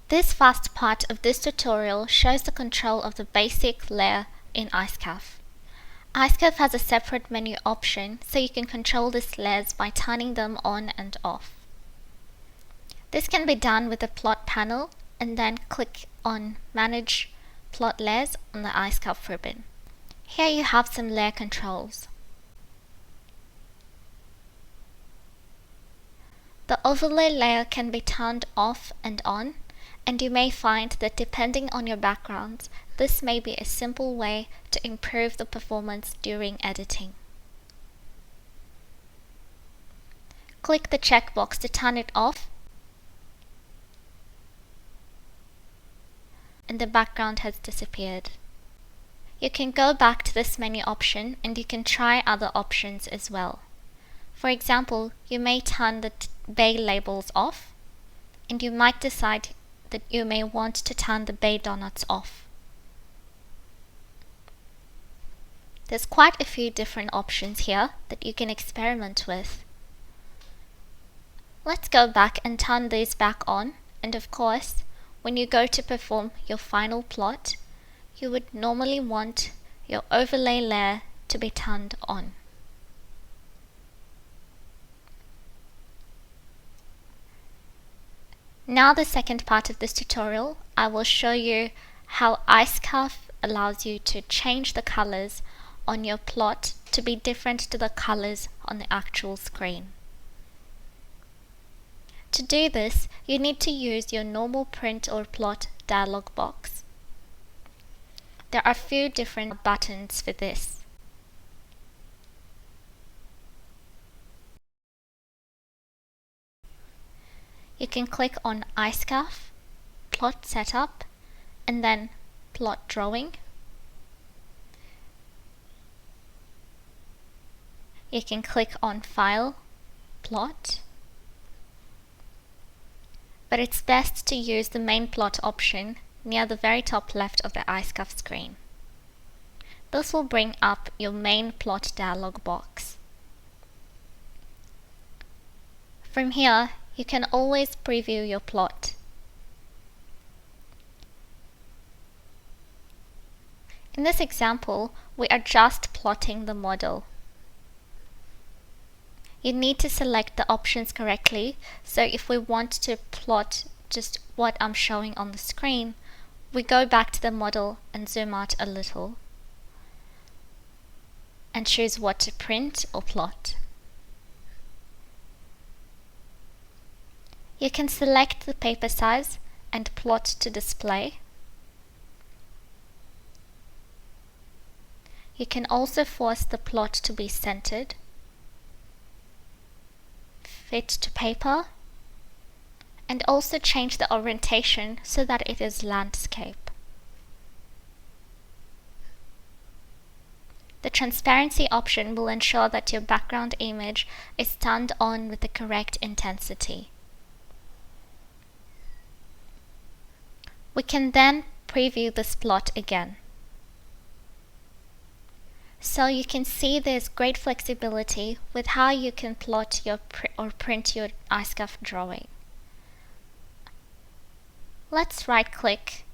This first part of this tutorial shows the control of the basic layer in iScaf. iScaf has a separate menu option so you can control these layers by turning them on and off. This can be done with the plot panel and then click on Manage Plot Layers on the iScaf ribbon. Here you have some layer controls. The overlay layer can be turned off and on, and you may find that depending on your background, this may be a simple way to improve the performance during editing. Click the checkbox to turn it off, and the background has disappeared. You can go back to this menu option and you can try other options as well. For example, you may turn the bay labels off, and you might decide that you may want to turn the bay donuts off. There's quite a few different options here that you can experiment with. Let's go back and turn these back on, and of course, when you go to perform your final plot, you would normally want your overlay layer to be turned on. Now the second part of this tutorial, I will show you how iScaf allows you to change the colors on your plot to be different to the colors on the actual screen. To do this, you need to use your normal print or plot dialog box. There are a few different buttons for this. You can click on iScaf, Plot Setup, and then Plot Drawing. You can click on File, Plot, but it's best to use the main plot option near the very top left of the iScaf screen. This will bring up your main plot dialog box. From here, you can always preview your plot. In this example, we are just plotting the model. You need to select the options correctly, so if we want to plot just what I'm showing on the screen, we go back to the model and zoom out a little and choose what to print or plot. You can select the paper size and plot to display. You can also force the plot to be centered, fit to paper, and also change the orientation so that it is landscape. The transparency option will ensure that your background image is turned on with the correct intensity. We can then preview this plot again. So you can see there's great flexibility with how you can plot your or print your iScaf drawing. Let's right click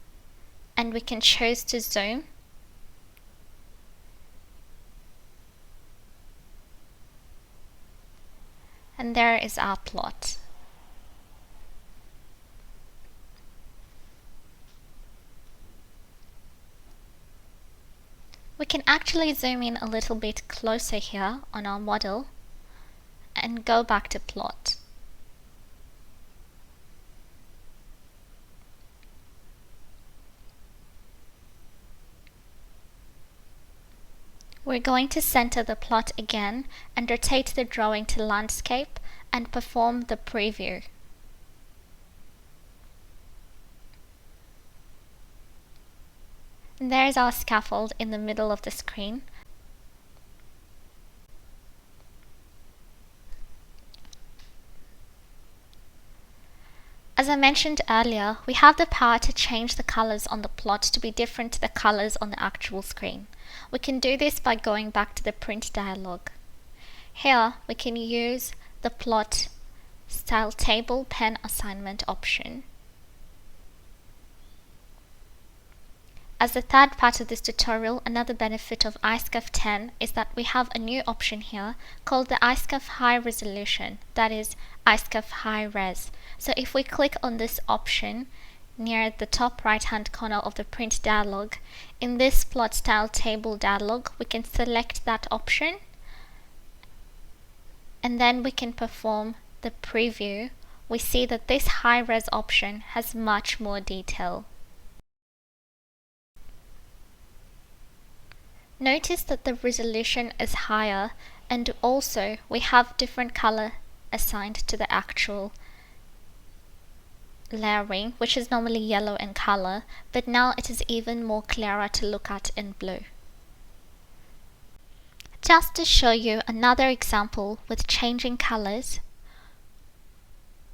and we can choose to zoom. And there is our plot. We can actually zoom in a little bit closer here on our model and go back to plot. We're going to center the plot again and rotate the drawing to landscape and perform the preview. And there's our scaffold in the middle of the screen. As I mentioned earlier, we have the power to change the colors on the plot to be different to the colors on the actual screen. We can do this by going back to the print dialog. Here we can use the plot style table pen assignment option. As the third part of this tutorial, another benefit of iScaf 10 is that we have a new option here called the iScaf High Resolution, that is iScaf High Res. So if we click on this option near the top right hand corner of the print dialog, in this plot style table dialog we can select that option and then we can perform the preview. We see that this high res option has much more detail. Notice that the resolution is higher, and also we have different color assigned to the actual layering, which is normally yellow in color, but now it is even more clearer to look at in blue. Just to show you another example with changing colors,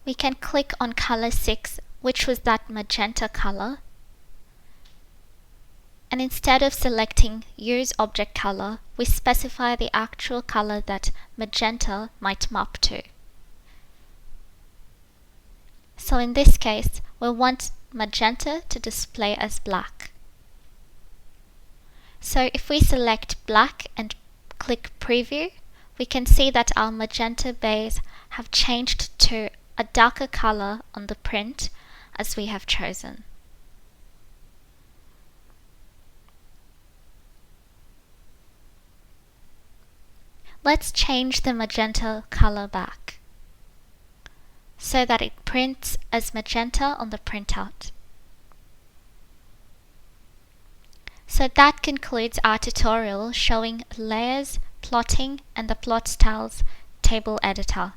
we can click on color 6, which was that magenta color, and instead of selecting use object color, we specify the actual color that magenta might map to. So in this case, we want magenta to display as black. So if we select black and click preview, we can see that our magenta bays have changed to a darker color on the print as we have chosen. Let's change the magenta color back so that it prints as magenta on the printout. So that concludes our tutorial showing layers, plotting, and the plot styles table editor.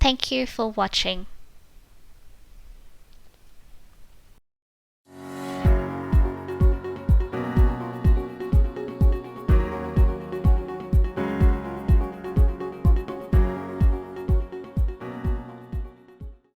Thank you for watching.